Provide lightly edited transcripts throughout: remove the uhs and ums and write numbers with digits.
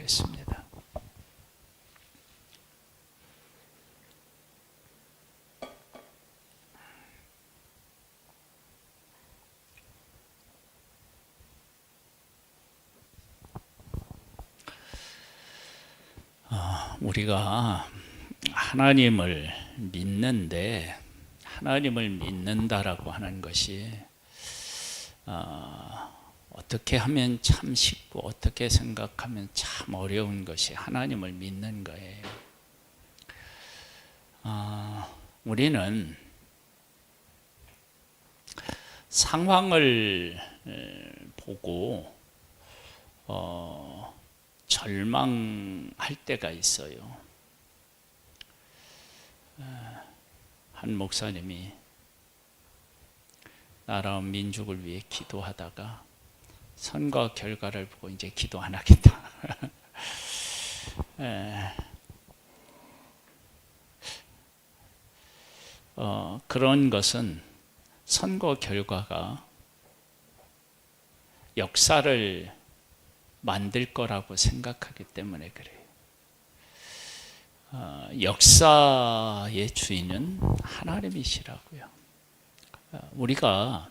하겠습니다. 우리가 하나님을 믿는데, 하나님을 믿는다라고 하는 것이 어떻게 하면 참 쉽고 어떻게 생각하면 참 어려운 것이 하나님을 믿는 거예요. 우리는 상황을 보고 절망할 때가 있어요. 한 목사님이 나라 민족을 위해 기도하다가 선거 결과를 보고 이제 기도 안 하겠다. 그런 것은 선거 결과가 역사를 만들 거라고 생각하기 때문에 그래요. 역사의 주인은 하나님이시라고요. 우리가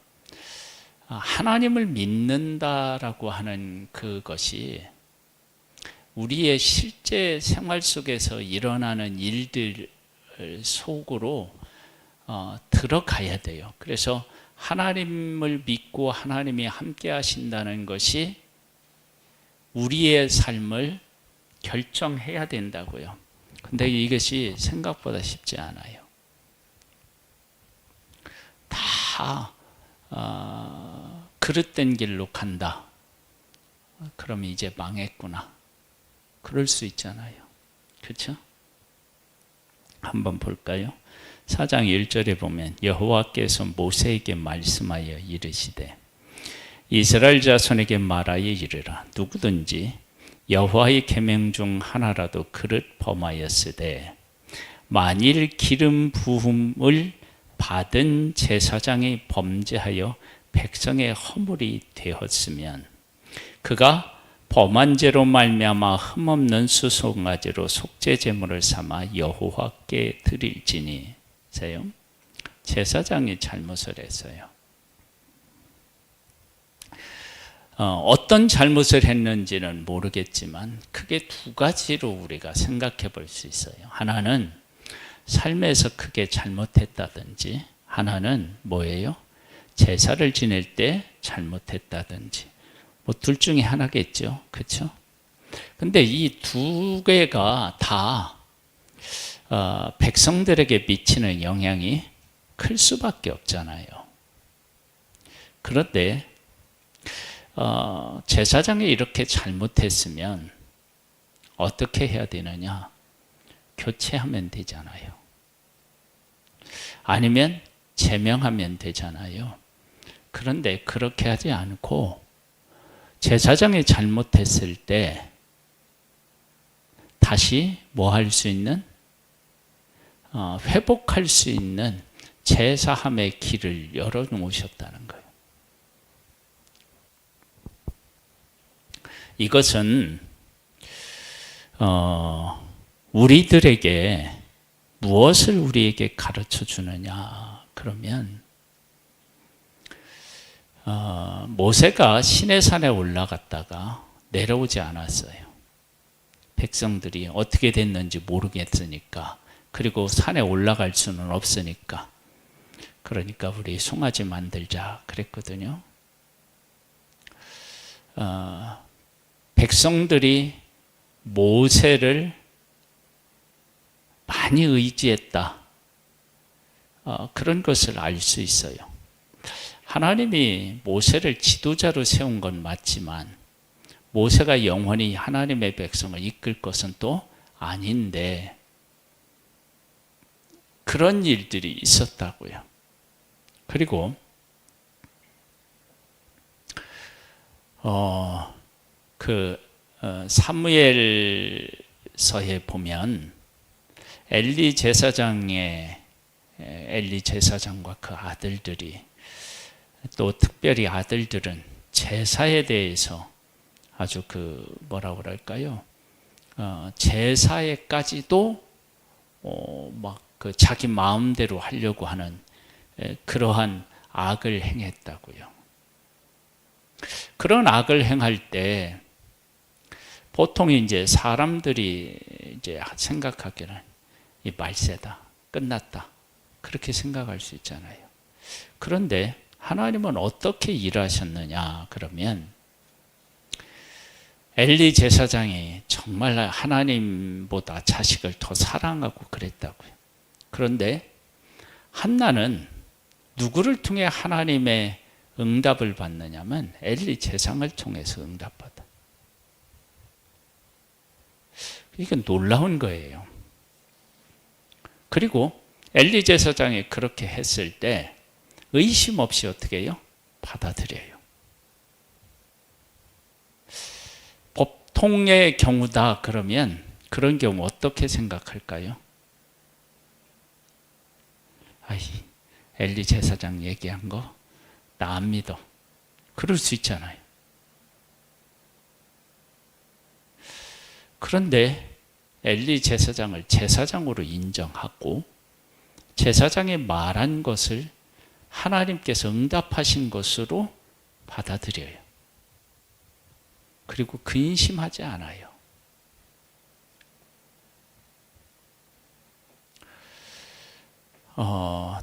하나님을 믿는다라고 하는 그것이 우리의 실제 생활 속에서 일어나는 일들 속으로 들어가야 돼요. 그래서 하나님을 믿고 하나님이 함께 하신다는 것이 우리의 삶을 결정해야 된다고요. 근데 이것이 생각보다 쉽지 않아요. 다 그릇된 길로 간다. 그럼 이제 망했구나. 그럴 수 있잖아요. 그렇죠? 한번 볼까요? 4장 1절에 보면 여호와께서 모세에게 말씀하여 이르시되 이스라엘 자손에게 말하여 이르라. 누구든지 여호와의 계명 중 하나라도 그릇 범하였으되 만일 기름 부음을 받은 제사장이 범죄하여 백성의 허물이 되었으면 그가 범한 죄로 말미암아 흠없는 수송아지로 속죄 제물을 삼아 여호와께 드릴지니. 제사장이 잘못을 했어요. 어떤 잘못을 했는지는 모르겠지만 크게 두 가지로 우리가 생각해 볼 수 있어요. 하나는 삶에서 크게 잘못했다든지, 하나는 뭐예요? 제사를 지낼 때 잘못했다든지. 뭐 둘 중에 하나겠죠. 그렇죠? 근데 이 두 개가 다 백성들에게 미치는 영향이 클 수밖에 없잖아요. 그런데 제사장이 이렇게 잘못했으면 어떻게 해야 되느냐? 교체하면 되잖아요. 아니면 제명하면 되잖아요. 그런데 그렇게 하지 않고 제사장이 잘못했을 때 다시 뭐 할 수 있는? 회복할 수 있는 제사함의 길을 열어놓으셨다는 거예요. 이것은 우리들에게 무엇을 우리에게 가르쳐 주느냐 그러면 모세가 시내산에 올라갔다가 내려오지 않았어요. 백성들이 어떻게 됐는지 모르겠으니까, 그리고 산에 올라갈 수는 없으니까, 그러니까 우리 송아지 만들자 그랬거든요. 백성들이 모세를 많이 의지했다. 그런 것을 알 수 있어요. 하나님이 모세를 지도자로 세운 건 맞지만 모세가 영원히 하나님의 백성을 이끌 것은 또 아닌데 그런 일들이 있었다고요. 그리고 사무엘서에 보면 엘리 제사장과 그 아들들이, 또 특별히 아들들은 제사에 대해서 아주 뭐라고 그럴까요? 제사에까지도 막 그 자기 마음대로 하려고 하는 그러한 악을 행했다고요. 그런 악을 행할 때 보통 이제 사람들이 이제 생각하기는 이 말세다, 끝났다, 그렇게 생각할 수 있잖아요. 그런데 하나님은 어떻게 일하셨느냐 그러면 엘리 제사장이 정말 하나님보다 자식을 더 사랑하고 그랬다고요. 그런데 한나는 누구를 통해 하나님의 응답을 받느냐면 엘리 제사장을 통해서 응답받아. 이건 놀라운 거예요. 그리고 엘리 제사장이 그렇게 했을 때 의심 없이 어떻게 해요? 받아들여요. 보통의 경우다 그러면 그런 경우 어떻게 생각할까요? 아이, 엘리 제사장 얘기한 거 나 안 믿어. 그럴 수 있잖아요. 그런데 엘리 제사장을 제사장으로 인정하고 제사장이 말한 것을 하나님께서 응답하신 것으로 받아들여요. 그리고 근심하지 않아요.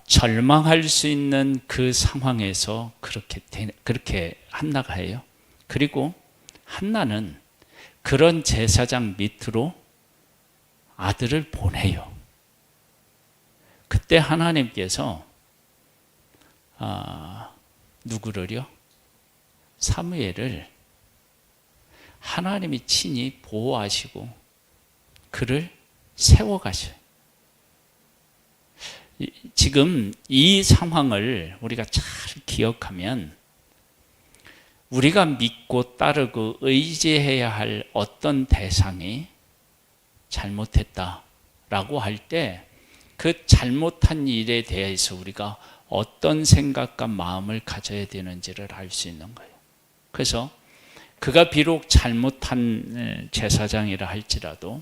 절망할 수 있는 그 상황에서 그렇게 한나가 해요. 그리고 한나는 그런 제사장 밑으로 아들을 보내요. 그때 하나님께서 누구를요? 사무엘을 하나님이 친히 보호하시고 그를 세워가셔요. 지금 이 상황을 우리가 잘 기억하면 우리가 믿고 따르고 의지해야 할 어떤 대상이 잘못했다라고 할 때 그 잘못한 일에 대해서 우리가 어떤 생각과 마음을 가져야 되는지를 알 수 있는 거예요. 그래서 그가 비록 잘못한 제사장이라 할지라도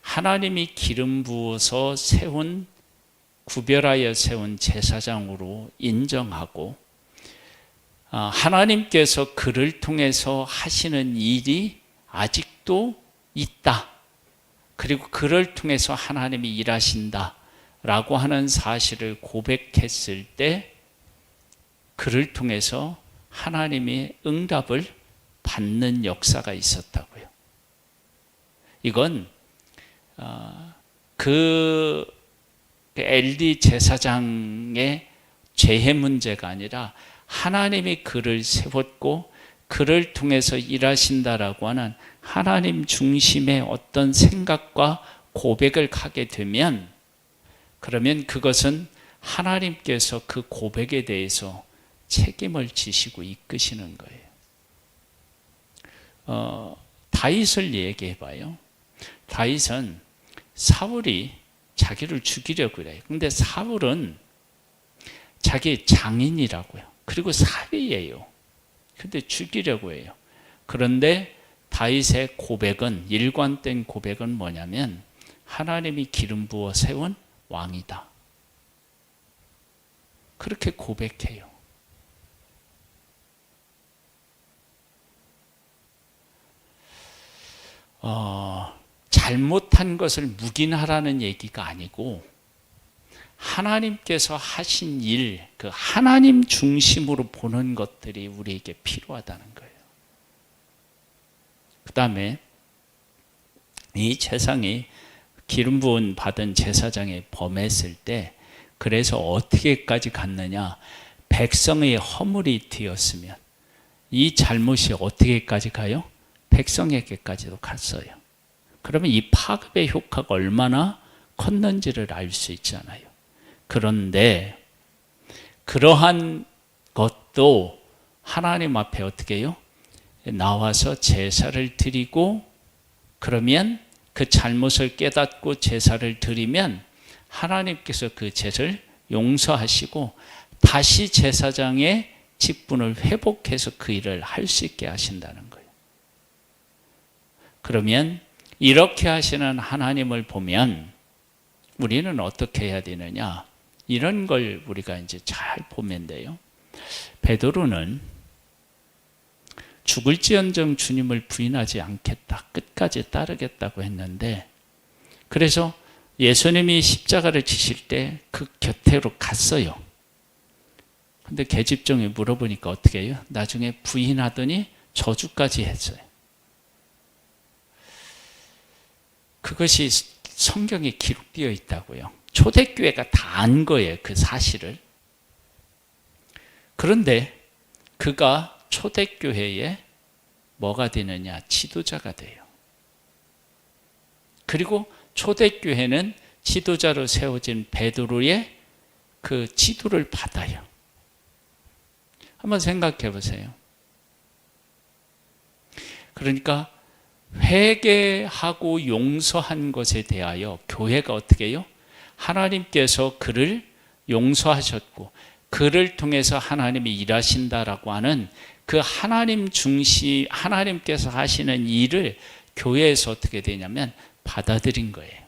하나님이 기름 부어서 구별하여 세운 제사장으로 인정하고 하나님께서 그를 통해서 하시는 일이 아직도 있다. 그리고 그를 통해서 하나님이 일하신다라고 하는 사실을 고백했을 때 그를 통해서 하나님의 응답을 받는 역사가 있었다고요. 이건 그 엘리 제사장의 죄의 문제가 아니라 하나님이 그를 세웠고 그를 통해서 일하신다라고 하는 하나님 중심의 어떤 생각과 고백을 하게 되면 그러면 그것은 하나님께서 그 고백에 대해서 책임을 지시고 이끄시는 거예요. 다윗을 얘기해 봐요. 다윗은 사울이 자기를 죽이려고 그래요. 근데 사울은 자기 장인이라고요. 그리고 사위예요. 근데 죽이려고 해요. 그런데 다윗의 고백은, 일관된 고백은 뭐냐면 하나님이 기름 부어 세운 왕이다. 그렇게 고백해요. 잘못한 것을 묵인하라는 얘기가 아니고 하나님께서 하신 일, 그 하나님 중심으로 보는 것들이 우리에게 필요하다는 거예요. 그 다음에 이 제사장이 기름 부은 받은 제사장이 범했을 때 그래서 어떻게까지 갔느냐, 백성의 허물이 되었으면 이 잘못이 어떻게까지 가요? 백성에게까지도 갔어요. 그러면 이 파급의 효과가 얼마나 컸는지를 알 수 있잖아요. 그런데 그러한 것도 하나님 앞에 어떻게 해요? 나와서 제사를 드리고 그러면 그 잘못을 깨닫고 제사를 드리면 하나님께서 그 죄를 용서하시고 다시 제사장의 직분을 회복해서 그 일을 할 수 있게 하신다는 거예요. 그러면 이렇게 하시는 하나님을 보면 우리는 어떻게 해야 되느냐? 이런 걸 우리가 이제 잘 보면 돼요. 베드로는 죽을지언정 주님을 부인하지 않겠다, 끝까지 따르겠다고 했는데, 그래서 예수님이 십자가를 지실 때 그 곁으로 갔어요. 근데 계집종이 물어보니까 어떻게 해요? 나중에 부인하더니 저주까지 했어요. 그것이 성경에 기록되어 있다고요. 초대교회가 다 안 거예요, 그 사실을. 그런데 그가 초대교회에 뭐가 되느냐? 지도자가 돼요. 그리고 초대교회는 지도자로 세워진 베드로의 그 지도를 받아요. 한번 생각해 보세요. 그러니까 회개하고 용서한 것에 대하여 교회가 어떻게 해요? 하나님께서 그를 용서하셨고 그를 통해서 하나님이 일하신다라고 하는 그 하나님 중심, 하나님께서 하시는 일을 교회에서 어떻게 되냐면 받아들인 거예요.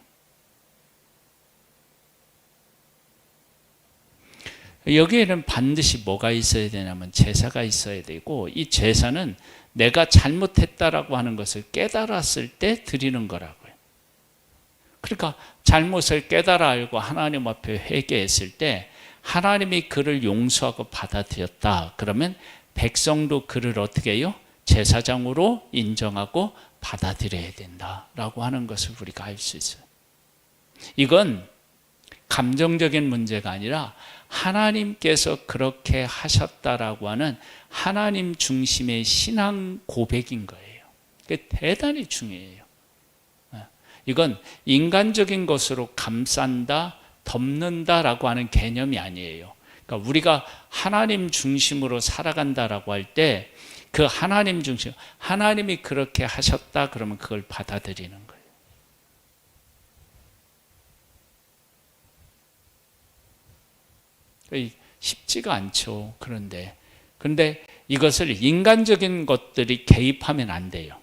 여기에는 반드시 뭐가 있어야 되냐면 제사가 있어야 되고, 이 제사는 내가 잘못했다라고 하는 것을 깨달았을 때 드리는 거라고요. 그러니까 잘못을 깨달아 알고 하나님 앞에 회개했을 때 하나님이 그를 용서하고 받아들였다. 그러면 백성도 그를 어떻게 해요? 제사장으로 인정하고 받아들여야 된다라고 하는 것을 우리가 알 수 있어요. 이건 감정적인 문제가 아니라 하나님께서 그렇게 하셨다라고 하는 하나님 중심의 신앙 고백인 거예요. 그게 대단히 중요해요. 이건 인간적인 것으로 감싼다, 덮는다라고 하는 개념이 아니에요. 그러니까 우리가 하나님 중심으로 살아간다라고 할 때 그 하나님 중심, 하나님이 그렇게 하셨다 그러면 그걸 받아들이는 거예요. 쉽지가 않죠. 그런데 이것을 인간적인 것들이 개입하면 안 돼요.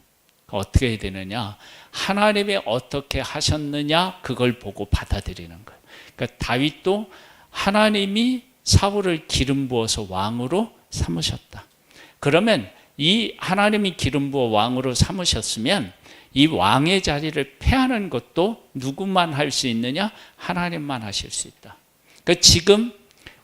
어떻게 해야 되느냐? 하나님이 어떻게 하셨느냐 그걸 보고 받아들이는 거예요. 그러니까 다윗도 하나님이 사울을 기름 부어서 왕으로 삼으셨다. 그러면 이 하나님이 기름 부어 왕으로 삼으셨으면 이 왕의 자리를 패하는 것도 누구만 할 수 있느냐? 하나님만 하실 수 있다. 그러니까 지금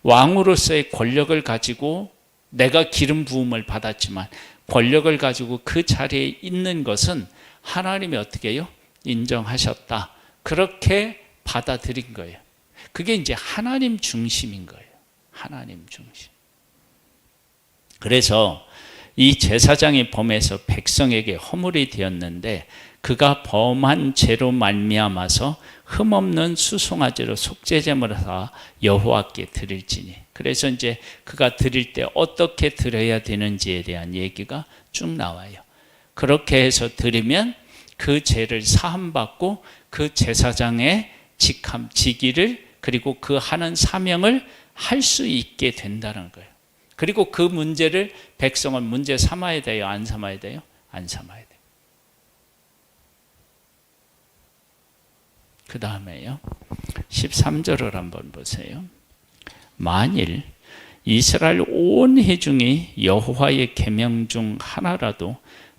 왕으로서의 권력을 가지고 내가 기름 부음을 받았지만 권력을 가지고 그 자리에 있는 것은 하나님이 어떻게 해요? 인정하셨다. 그렇게 받아들인 거예요. 그게 이제 하나님 중심인 거예요. 하나님 중심. 그래서 이 제사장이 범해서 백성에게 허물이 되었는데 그가 범한 죄로 말미암아서 흠없는 수송아지로 속죄제물을 사 여호와께 드릴지니. 그래서 이제 그가 드릴 때 어떻게 드려야 되는지에 대한 얘기가 쭉 나와요. 그렇게 해서 드리면 그 죄를 사함받고 그 제사장의 직기를 그리고 그 하는 사명을 할 수 있게 된다는 거예요. 그리고 그 문제를 백성은 문제 삼아야 돼요? 안 삼아야 돼요? 안 삼아야 돼요. 그 다음에요. 13절을 한번 보세요. 만일 이스라엘 온 회중이 여호와의 계명 중 하나라도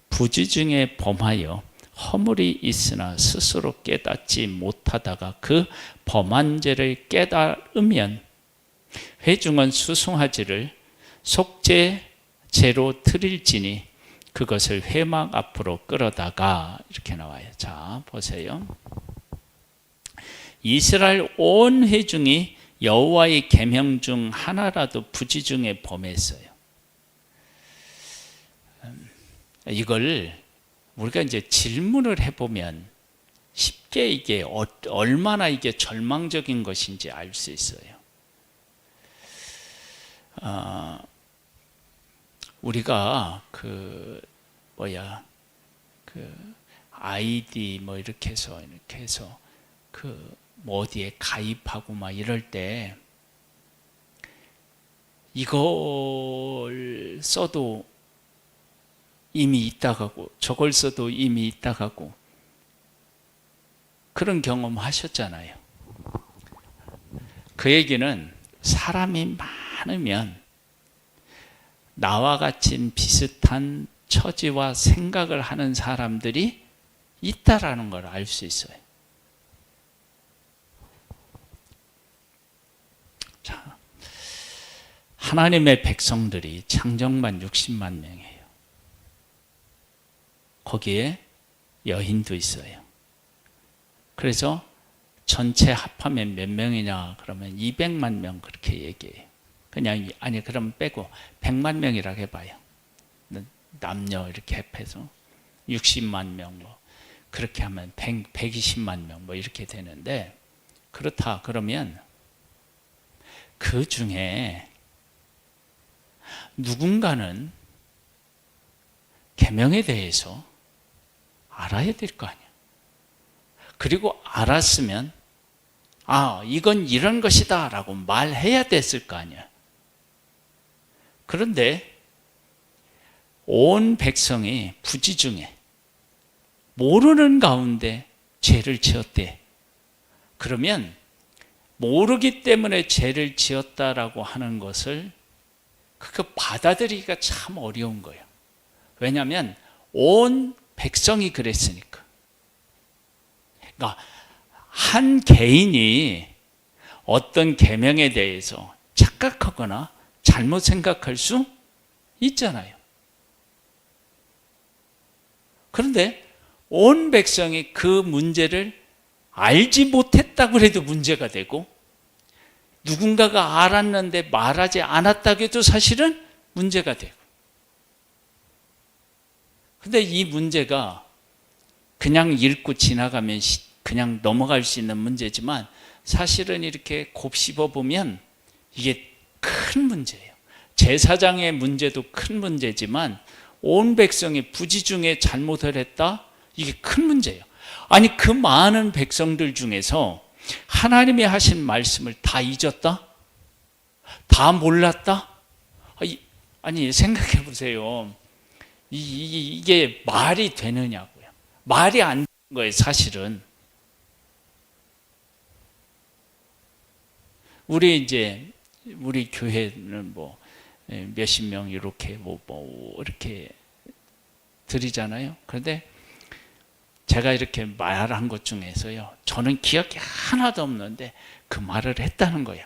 부지 중에 범하여 허물이 있으나 스스로 깨닫지 못하다가 그 범한 죄를 깨달으면 회중은 수송아지를 속죄제로 드릴지니 그것을 회막 앞으로 끌어다가, 이렇게 나와요. 자, 보세요. 이스라엘 온 회중이 여호와의 계명 중 하나라도 부지 중에 범했어요. 이걸 우리가 이제 질문을 해보면 쉽게 이게 얼마나 이게 절망적인 것인지 알 수 있어요. 우리가 그 아이디 뭐 이렇게 해서 뭐 어디에 가입하고 막 이럴 때 이걸 써도 이미 있다 가고 저걸 써도 이미 있다 가고 그런 경험 하셨잖아요. 그 얘기는 사람이 많으면 나와 같이 비슷한 처지와 생각을 하는 사람들이 있다라는 걸 알 수 있어요. 자, 하나님의 백성들이 창정만 60만 명이에요. 거기에 여인도 있어요. 그래서 전체 합하면 몇 명이냐 그러면 200만 명 그렇게 얘기해요. 그냥 아니 그럼 빼고 100만 명이라고 해봐요. 남녀 이렇게 합해서 60만 명 뭐 그렇게 하면 120만 명 뭐 이렇게 되는데, 그렇다 그러면 그 중에 누군가는 계명에 대해서 알아야 될 거 아니야. 그리고 알았으면 이건 이런 것이다 라고 말해야 됐을 거 아니야. 그런데 온 백성이 부지중에 모르는 가운데 죄를 지었대. 그러면 모르기 때문에 죄를 지었다라고 하는 것을 그거 받아들이기가 참 어려운 거예요. 왜냐하면 온 백성이 그랬으니까. 그러니까 한 개인이 어떤 계명에 대해서 착각하거나 잘못 생각할 수 있잖아요. 그런데 온 백성이 그 문제를 알지 못했다고 해도 문제가 되고, 누군가가 알았는데 말하지 않았다고 해도 사실은 문제가 되고. 근데 이 문제가 그냥 읽고 지나가면 그냥 넘어갈 수 있는 문제지만, 사실은 이렇게 곱씹어 보면 이게 큰 문제예요. 제사장의 문제도 큰 문제지만 온 백성이 부지중에 잘못을 했다, 이게 큰 문제예요. 아니 그 많은 백성들 중에서 하나님이 하신 말씀을 다 잊었다? 다 몰랐다? 아니 생각해 보세요. 이게 말이 되느냐고요. 말이 안 되는 거예요, 사실은. 우리 교회는 뭐 몇십 명 이렇게 이렇게 드리잖아요. 그런데 제가 이렇게 말한 것 중에서요, 저는 기억이 하나도 없는데 그 말을 했다는 거예요.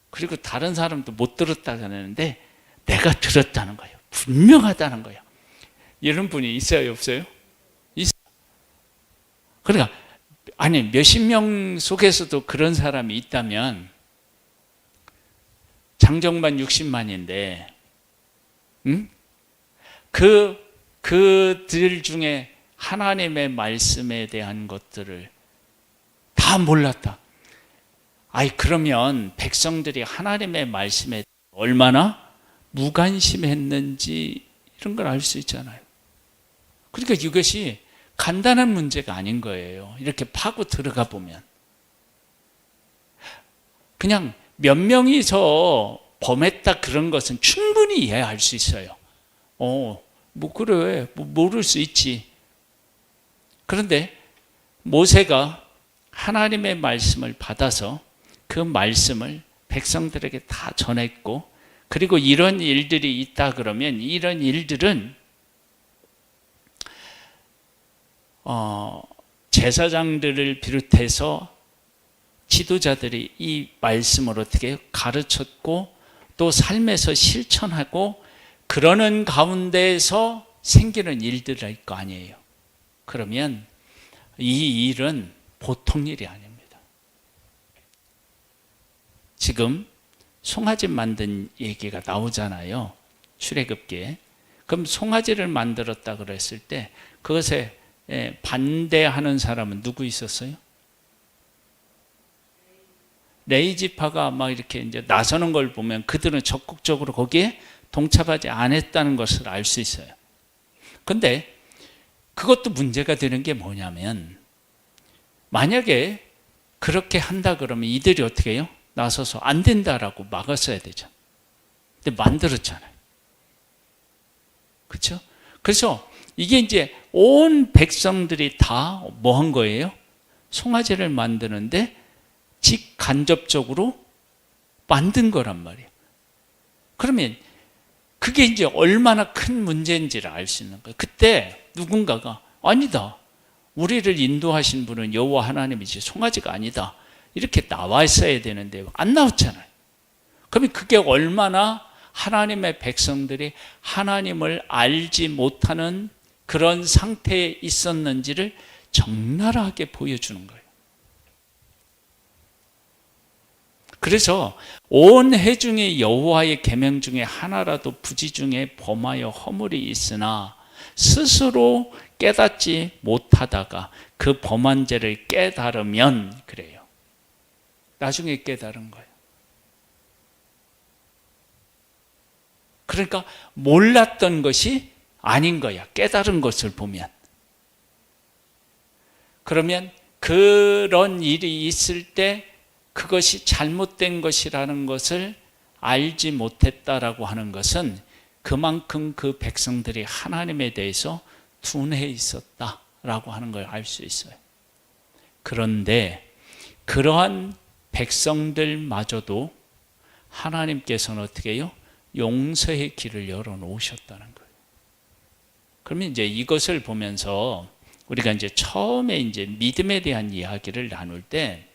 그리고 다른 사람도 못 들었다고 하는데 내가 들었다는 거예요. 분명하다는 거예요. 이런 분이 있어요, 없어요? 있어요. 그러니까 아니 몇십 명 속에서도 그런 사람이 있다면 장정만 60만인데 그들 중에 하나님의 말씀에 대한 것들을 다 몰랐다. 그러면 백성들이 하나님의 말씀에 얼마나 무관심했는지 이런 걸 알 수 있잖아요. 그러니까 이것이 간단한 문제가 아닌 거예요. 이렇게 파고 들어가 보면. 그냥 몇 명이서 범했다 그런 것은 충분히 이해할 수 있어요. 그래, 모를 수 있지. 그런데 모세가 하나님의 말씀을 받아서 그 말씀을 백성들에게 다 전했고, 그리고 이런 일들이 있다 그러면 이런 일들은 제사장들을 비롯해서 지도자들이 이 말씀을 어떻게 가르쳤고 또 삶에서 실천하고 그러는 가운데에서 생기는 일들일 거 아니에요. 그러면 이 일은 보통 일이 아닙니다. 지금 송아지 만든 얘기가 나오잖아요, 출애굽기에. 그럼 송아지를 만들었다 그랬을 때 그것에 반대하는 사람은 누구 있었어요? 레위 지파가 막 이렇게 이제 나서는 걸 보면 그들은 적극적으로 거기에 동참하지 않았다는 것을 알 수 있어요. 근데 그것도 문제가 되는 게 뭐냐면, 만약에 그렇게 한다 그러면 이들이 어떻게 해요? 나서서 안 된다라고 막았어야 되죠. 근데 만들었잖아요. 그렇죠? 그래서 이게 이제 온 백성들이 다 뭐 한 거예요? 송아지를 만드는데 직간접적으로 만든 거란 말이에요. 그러면 그게 이제 얼마나 큰 문제인지를 알 수 있는 거예요. 그때 누군가가 아니다, 우리를 인도하신 분은 여호와 하나님이지 송아지가 아니다, 이렇게 나와 있어야 되는데 안 나왔잖아요. 그러면 그게 얼마나 하나님의 백성들이 하나님을 알지 못하는 그런 상태에 있었는지를 적나라하게 보여주는 거예요. 그래서 온 회중의 여호와의 계명 중에 하나라도 부지 중에 범하여 허물이 있으나 스스로 깨닫지 못하다가 그 범한 죄를 깨달으면, 그래요, 나중에 깨달은 거예요. 그러니까 몰랐던 것이 아닌 거야, 깨달은 것을 보면. 그러면 그런 일이 있을 때 그것이 잘못된 것이라는 것을 알지 못했다라고 하는 것은 그만큼 그 백성들이 하나님에 대해서 둔해 있었다라고 하는 걸 알 수 있어요. 그런데 그러한 백성들마저도 하나님께서는 어떻게 해요? 용서의 길을 열어놓으셨다는 거예요. 그러면 이제 이것을 보면서 우리가 이제 처음에 이제 믿음에 대한 이야기를 나눌 때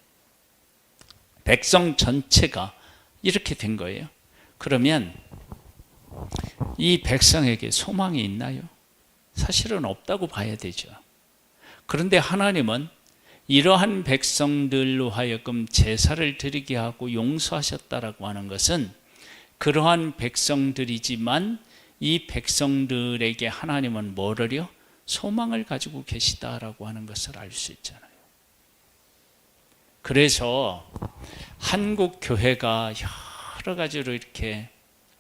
백성 전체가 이렇게 된 거예요. 그러면 이 백성에게 소망이 있나요? 사실은 없다고 봐야 되죠. 그런데 하나님은 이러한 백성들로 하여금 제사를 드리게 하고 용서하셨다라고 하는 것은 그러한 백성들이지만 이 백성들에게 하나님은 뭐를요? 소망을 가지고 계시다라고 하는 것을 알 수 있잖아요. 그래서 한국 교회가 여러 가지로 이렇게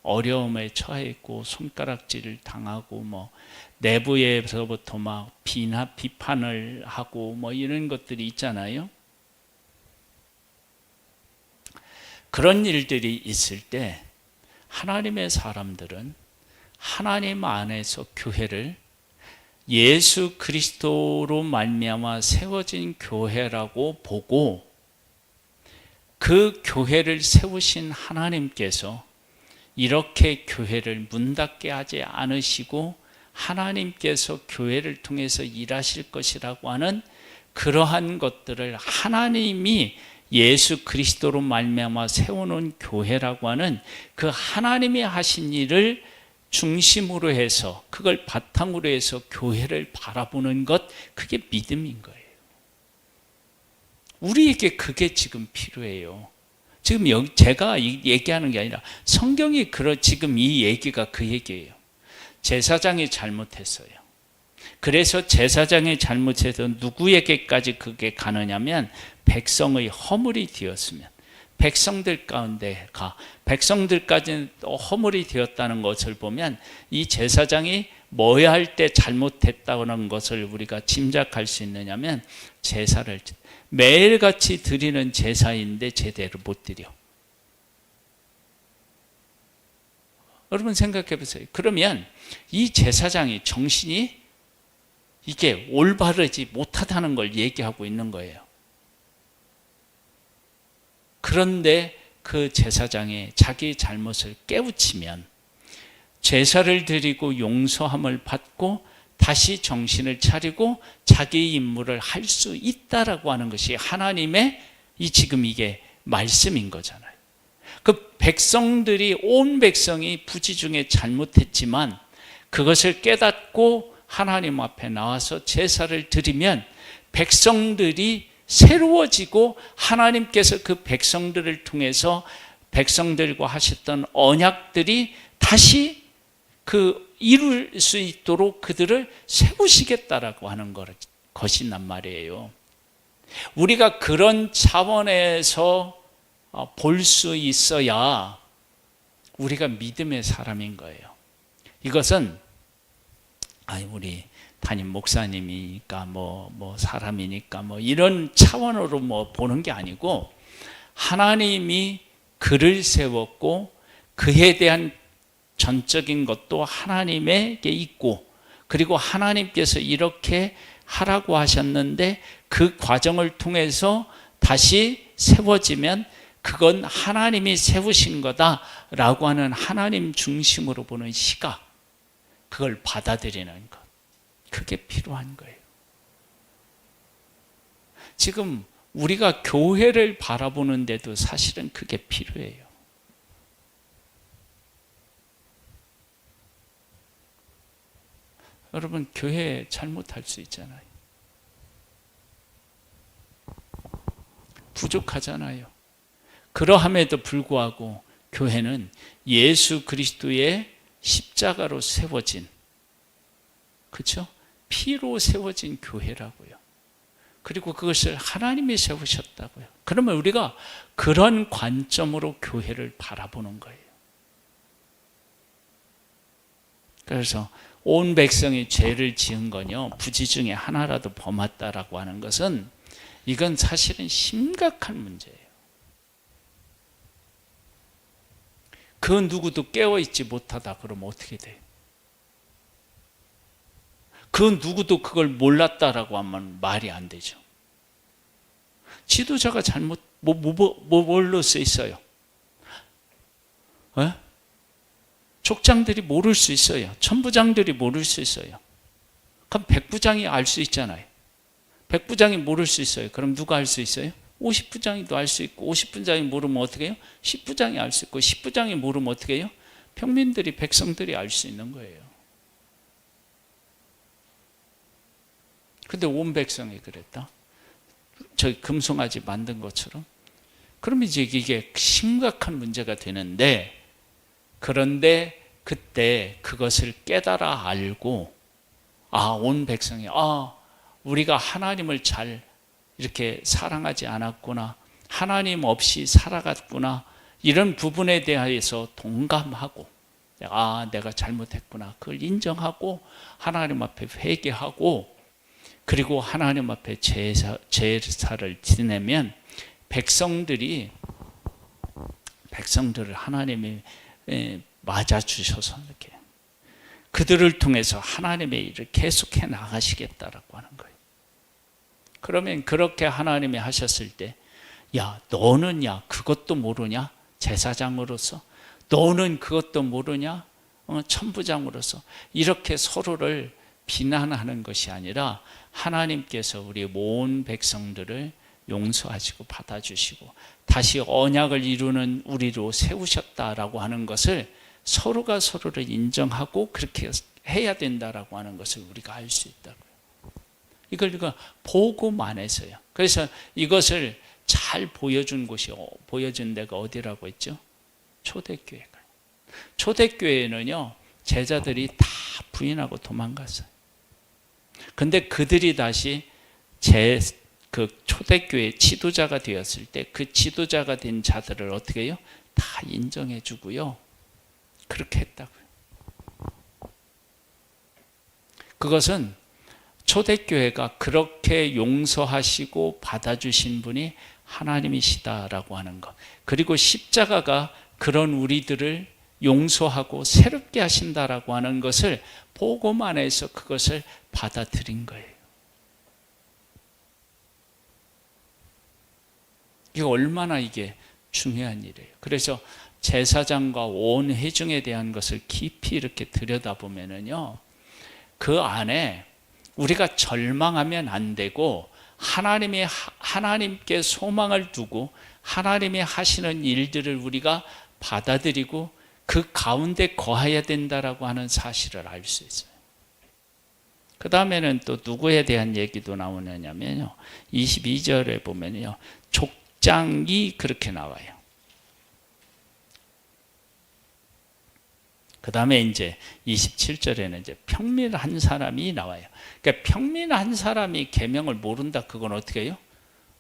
어려움에 처해 있고 손가락질을 당하고 뭐 내부에서부터 막 비판을 하고 뭐 이런 것들이 있잖아요. 그런 일들이 있을 때 하나님의 사람들은 하나님 안에서 교회를 예수 그리스도로 말미암아 세워진 교회라고 보고 그 교회를 세우신 하나님께서 이렇게 교회를 문 닫게 하지 않으시고 하나님께서 교회를 통해서 일하실 것이라고 하는 그러한 것들을 하나님이 예수 그리스도로 말미암아 세워놓은 교회라고 하는 그 하나님이 하신 일을 중심으로 해서 그걸 바탕으로 해서 교회를 바라보는 것, 그게 믿음인 거예요. 우리에게 그게 지금 필요해요. 지금 제가 얘기하는 게 아니라 성경이 지금 이 얘기가 그 얘기예요. 제사장이 잘못했어요. 그래서 제사장이 잘못해서 누구에게까지 그게 가느냐면 백성의 허물이 되었으면 백성들 가운데 백성들까지 허물이 되었다는 것을 보면 이 제사장이 뭐 할 때 잘못했다는 것을 우리가 짐작할 수 있느냐면 제사를 매일같이 드리는 제사인데 제대로 못 드려. 여러분 생각해 보세요. 그러면 이 제사장이 정신이 이게 올바르지 못하다는 걸 얘기하고 있는 거예요. 그런데 그 제사장이 자기 잘못을 깨우치면 제사를 드리고 용서함을 받고 다시 정신을 차리고 자기 임무를 할 수 있다라고 하는 것이 하나님의 지금 이게 말씀인 거잖아요. 그 백성들이 온 백성이 부지 중에 잘못했지만 그것을 깨닫고 하나님 앞에 나와서 제사를 드리면 백성들이 새로워지고 하나님께서 그 백성들을 통해서 백성들과 하셨던 언약들이 다시 이룰 수 있도록 그들을 세우시겠다라고 하는 것이란 말이에요. 우리가 그런 차원에서 볼 수 있어야 우리가 믿음의 사람인 거예요. 이것은 우리 담임 목사님이니까 뭐 사람이니까 뭐 이런 차원으로 뭐 보는 게 아니고 하나님이 그를 세웠고 그에 대한 전적인 것도 하나님에게 있고 그리고 하나님께서 이렇게 하라고 하셨는데 그 과정을 통해서 다시 세워지면 그건 하나님이 세우신 거다라고 하는 하나님 중심으로 보는 시각, 그걸 받아들이는 것, 그게 필요한 거예요. 지금 우리가 교회를 바라보는데도 사실은 그게 필요해요. 여러분, 교회 잘못할 수 있잖아요. 부족하잖아요. 그러함에도 불구하고 교회는 예수 그리스도의 십자가로 세워진, 그렇죠? 피로 세워진 교회라고요. 그리고 그것을 하나님이 세우셨다고요. 그러면 우리가 그런 관점으로 교회를 바라보는 거예요. 그래서 온 백성이 죄를 지은 거요, 부지 중에 하나라도 범했다라고 하는 것은 이건 사실은 심각한 문제예요. 그 누구도 깨어있지 못하다 그러면 어떻게 돼요? 그 누구도 그걸 몰랐다라고 하면 말이 안 되죠. 지도자가 잘못 뭘로 써 있어요? 족장들이 모를 수 있어요. 천부장들이 모를 수 있어요. 그럼 백부장이 알 수 있잖아요. 백부장이 모를 수 있어요. 그럼 누가 알 수 있어요? 50부장이도 알 수 있고, 50부장이 모르면 어떻게 해요? 10부장이 알 수 있고, 10부장이 모르면 어떻게 해요? 평민들이, 백성들이 알 수 있는 거예요. 근데 온 백성이 그랬다? 저희 금송아지 만든 것처럼? 그러면 이제 이게 심각한 문제가 되는데, 그런데 그때 그것을 깨달아 알고, 온 백성이, 우리가 하나님을 잘 이렇게 사랑하지 않았구나, 하나님 없이 살아갔구나, 이런 부분에 대해서 동감하고, 내가 잘못했구나, 그걸 인정하고 하나님 앞에 회개하고, 그리고 하나님 앞에 제사를 지내면 백성들을 하나님이 맞아주셔서 이렇게 그들을 통해서 하나님의 일을 계속해 나가시겠다라고 하는 거예요. 그러면 그렇게 하나님이 하셨을 때, 너는 그것도 모르냐? 제사장으로서. 너는 그것도 모르냐? 천부장으로서. 이렇게 서로를 비난하는 것이 아니라 하나님께서 우리 온 백성들을 용서하시고 받아주시고 다시 언약을 이루는 우리로 세우셨다라고 하는 것을 서로가 서로를 인정하고 그렇게 해야 된다라고 하는 것을 우리가 알 수 있다고요. 이걸 우리가 보고만 해서요. 그래서 이것을 잘 보여준 데가 어디라고 했죠? 초대교회가. 초대교회는요, 제자들이 다 부인하고 도망갔어요. 근데 그들이 다시 그 초대교회 지도자가 되었을 때 그 지도자가 된 자들을 어떻게 해요? 다 인정해 주고요. 그렇게 했다고요. 그것은 초대교회가 그렇게 용서하시고 받아주신 분이 하나님이시다라고 하는 것. 그리고 십자가가 그런 우리들을 용서하고 새롭게 하신다라고 하는 것을 보고만 해서 그것을 받아들인 거예요. 이게 얼마나 이게 중요한 일이에요. 그래서 제사장과 온 회중에 대한 것을 깊이 이렇게 들여다보면은요, 그 안에 우리가 절망하면 안 되고 하나님께 소망을 두고 하나님이 하시는 일들을 우리가 받아들이고 그 가운데 거해야 된다라고 하는 사실을 알 수 있어요. 그 다음에는 또 누구에 대한 얘기도 나오느냐면요, 22절에 보면요, 족장이 그렇게 나와요. 그 다음에 이제 27절에는 이제 평민 한 사람이 나와요. 그러니까 평민 한 사람이 계명을 모른다, 그건 어떻게 해요?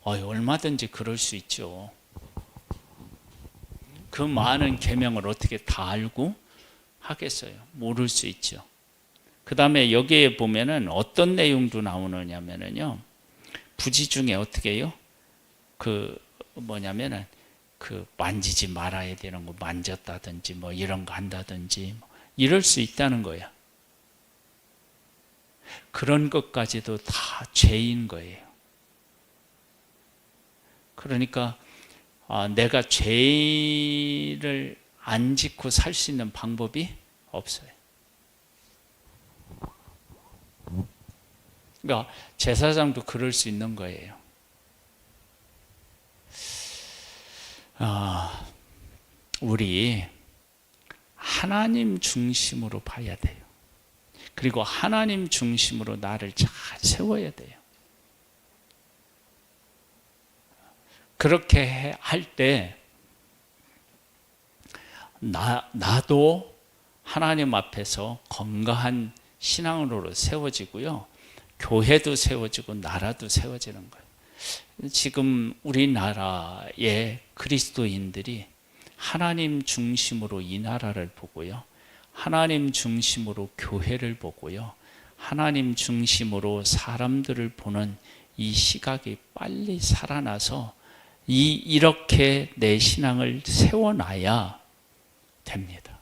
얼마든지 그럴 수 있죠. 그 많은 계명을 어떻게 다 알고 하겠어요? 모를 수 있죠. 그 다음에 여기에 보면은 어떤 내용도 나오느냐면요, 부지 중에 어떻게 해요? 만지지 말아야 되는 거 만졌다든지 이런 거 한다든지 이럴 수 있다는 거야. 그런 것까지도 다 죄인 거예요. 그러니까 내가 죄를 안 짓고 살 수 있는 방법이 없어요. 그러니까 제사장도 그럴 수 있는 거예요. 우리 하나님 중심으로 봐야 돼요. 그리고 하나님 중심으로 나를 잘 세워야 돼요. 그렇게 할 때 나도 하나님 앞에서 건강한 신앙으로 세워지고요. 교회도 세워지고 나라도 세워지는 거예요. 지금 우리나라의 그리스도인들이 하나님 중심으로 이 나라를 보고요. 하나님 중심으로 교회를 보고요. 하나님 중심으로 사람들을 보는 이 시각이 빨리 살아나서 이렇게 내 신앙을 세워놔야 됩니다.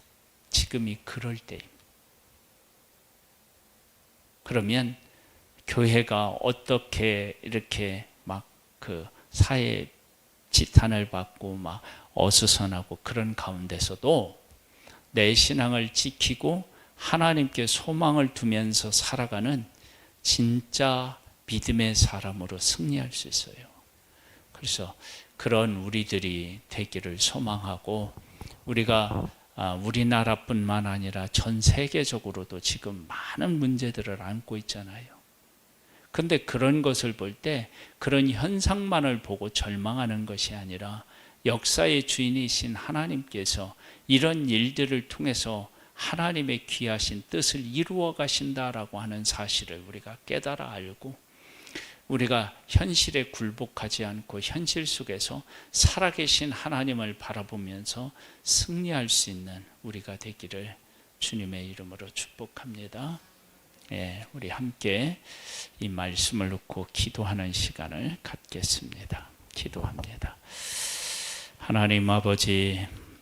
지금이 그럴 때입니다. 그러면 교회가 어떻게 이렇게 막 그 사회 지탄을 받고 막 어수선하고 그런 가운데서도 내 신앙을 지키고 하나님께 소망을 두면서 살아가는 진짜 믿음의 사람으로 승리할 수 있어요. 그래서 그런 우리들이 되기를 소망하고, 우리가 우리나라뿐만 아니라 전 세계적으로도 지금 많은 문제들을 안고 있잖아요. 근데 그런 것을 볼 때 그런 현상만을 보고 절망하는 것이 아니라 역사의 주인이신 하나님께서 이런 일들을 통해서 하나님의 귀하신 뜻을 이루어 가신다라고 하는 사실을 우리가 깨달아 알고, 우리가 현실에 굴복하지 않고 현실 속에서 살아계신 하나님을 바라보면서 승리할 수 있는 우리가 되기를 주님의 이름으로 축복합니다. 우리 함께 이 말씀을 놓고 기도하는 시간을 갖겠습니다. 기도합니다. 하나님 아버지,